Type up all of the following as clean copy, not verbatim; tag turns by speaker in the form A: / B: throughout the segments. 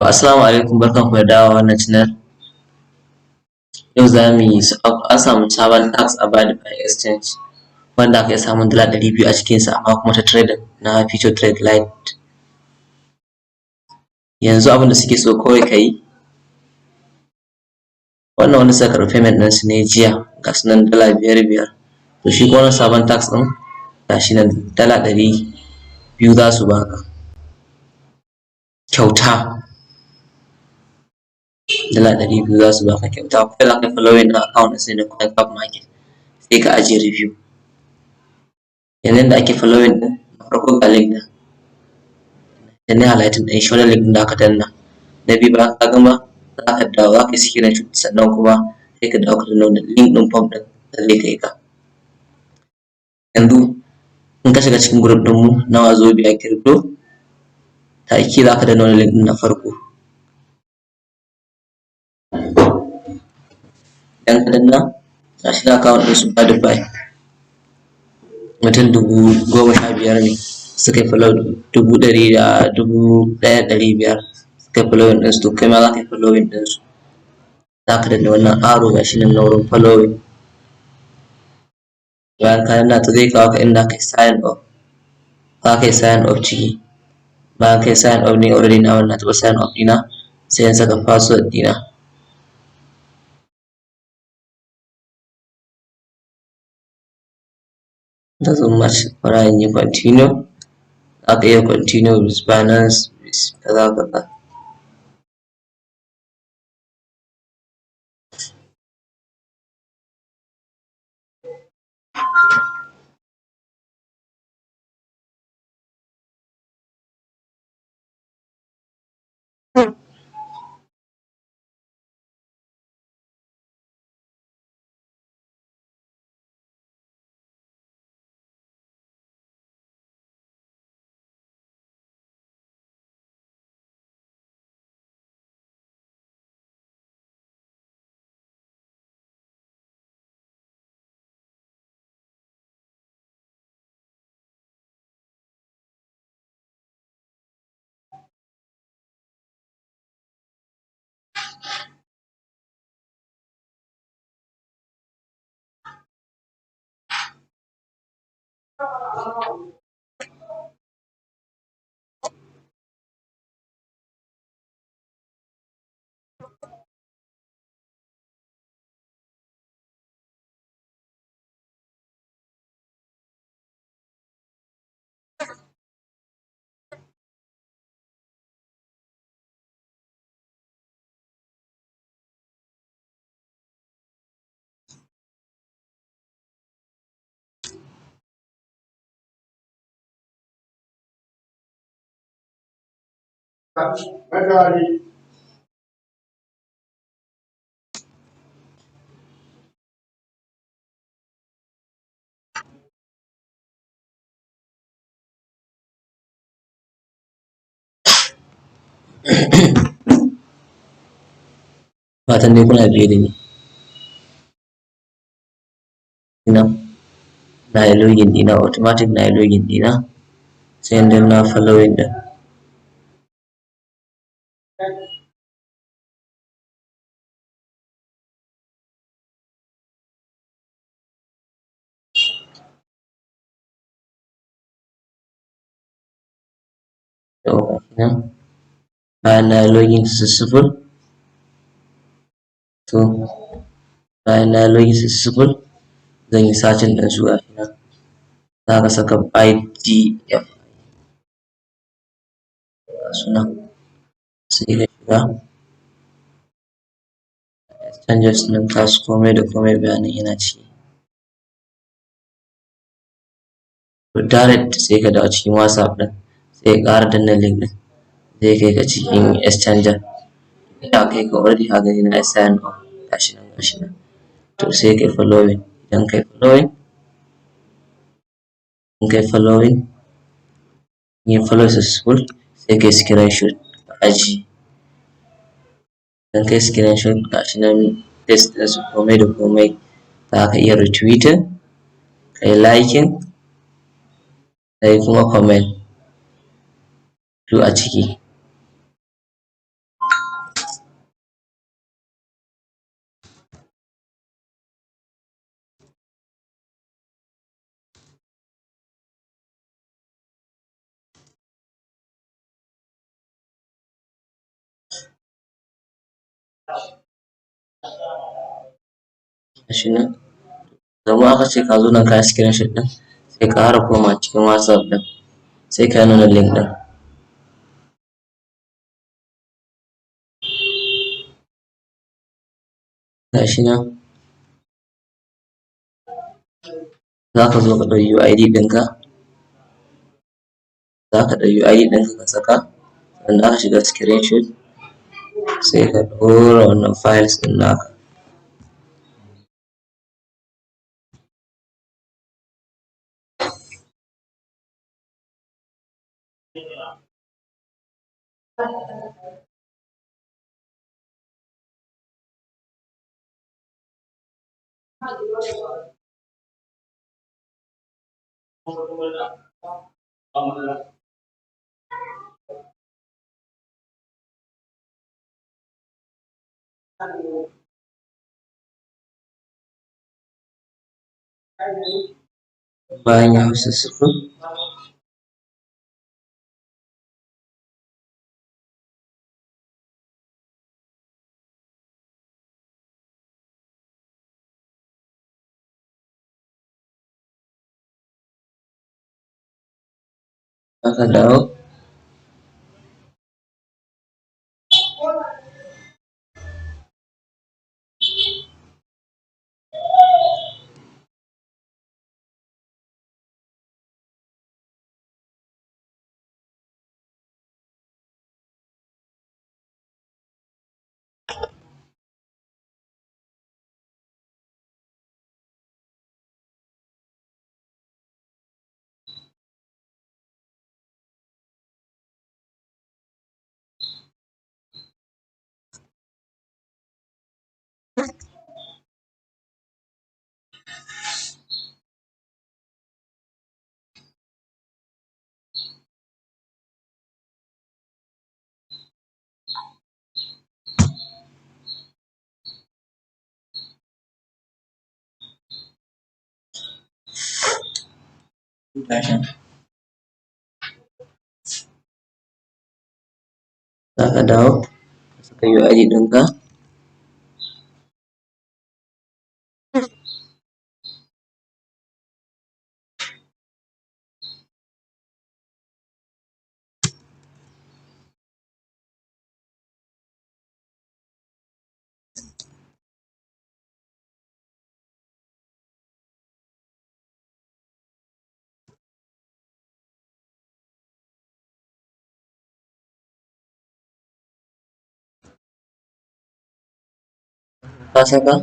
A: Assalamu alaikum, barkanku da dawowa wannan channel. Yau za mu yi an samu sabon tax a Verify Exchange wanda aka iya samun dala 200 a cikinsa, amma kuma ta trading na Future Trade Lite. Yanzu abin da suke so kawai ka yi, wannan wanda suka karɓi payment ɗinsu ne jiya, ga su nan dala 5,500. To shi kuma wannan sabon tax ɗin ga shi nan dala 200 za su baka kyauta. Dala 200 za su baka kyauta. Kai za ka yi following na account ɗin sai na CoinCap Market, sai ka ajiye review. Yanzu da ake following ɗin, na farko ga link ɗin, da na highlighting ɗin shi wannan link ɗin da aka danna. Na biyu bayan ka gama za ka dawo za ka yi screenshot, sannan kuma sai ka dawo ka danna wannan link ɗin form ɗin da zai kai ka. Yanzu in ka shiga cikin group ɗinmu na Wazobia Crypto, take za ka danna wannan link ɗin na farko. Idan ka danna, ga shi na account ɗin su Verify. Mutum 15,000 ne suka yi follow, 100,500 suka yi following ɗinsu. To kai ma za ka yi following ɗinsu. Za ka danna wannan arrow ga shi nan na wurin following. Bayan ka danna ta zai kawo ka inda ka yi sign up. Za ka yi sign up ciki. Bayan ka yi sign up ne already na wannan taɓa sign up ɗina, sai in saka password ɗina. Doesn't match, bara in yi continue. Za ka iya continue with Binance, with kaza. Fatan dai kuna biye da ni. Na yi login ɗina automatic, na yi login ɗina sai in danna following ɗin. Bayan na yi login successful, to bayan na yi login successful zan yi searching ɗin su gashi nan. Za ka saka BYDF ga su nan, sai ka shiga exchanges ɗin tasu komai da komai bayanin yana ciki. To direct sai ka dawo cikin WhatsApp ɗin, sai ka ƙara danna link ɗin, zai kai ka cikin exchanger. Ina kai ka already ka gani na yi sign up, gashi nan. To sai kai following. Idan kai following, in kai following, in yi follow successful, sai kai screenshot ka ajiye. Idan kai screenshot gashi nan paste ɗinsu komai da komai, za ka iya retweeting, ka yi liking, ka yi kuma comment duk a ciki. gashi nan. Domin aka ce ka zo nan ka yi screenshot ɗin, sai ka ƙara koma cikin WhatsApp ɗin, sai ka nuna link ɗin. Gashi nan, za ka zo ka ɗau UID ɗinka, za ka ɗau UID ɗinka ka saka, sannan aka shiga screenshot, sai ka ɗora wannan files ɗin naka. Bayan ya hau successful, za ka dawo, gashi nan, za ka dawo, ka saka UID ɗinka, ka saka,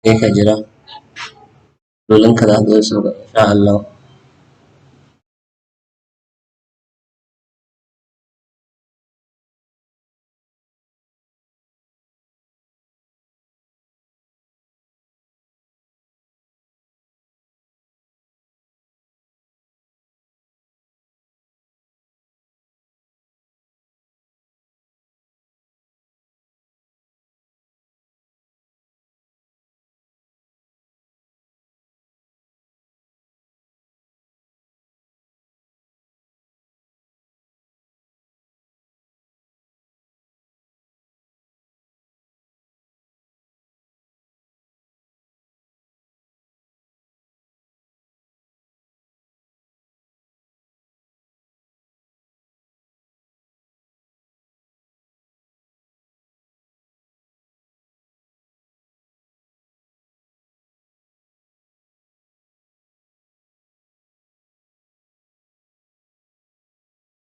A: sai ka jira, dolinka za su zo su ga insha Allah.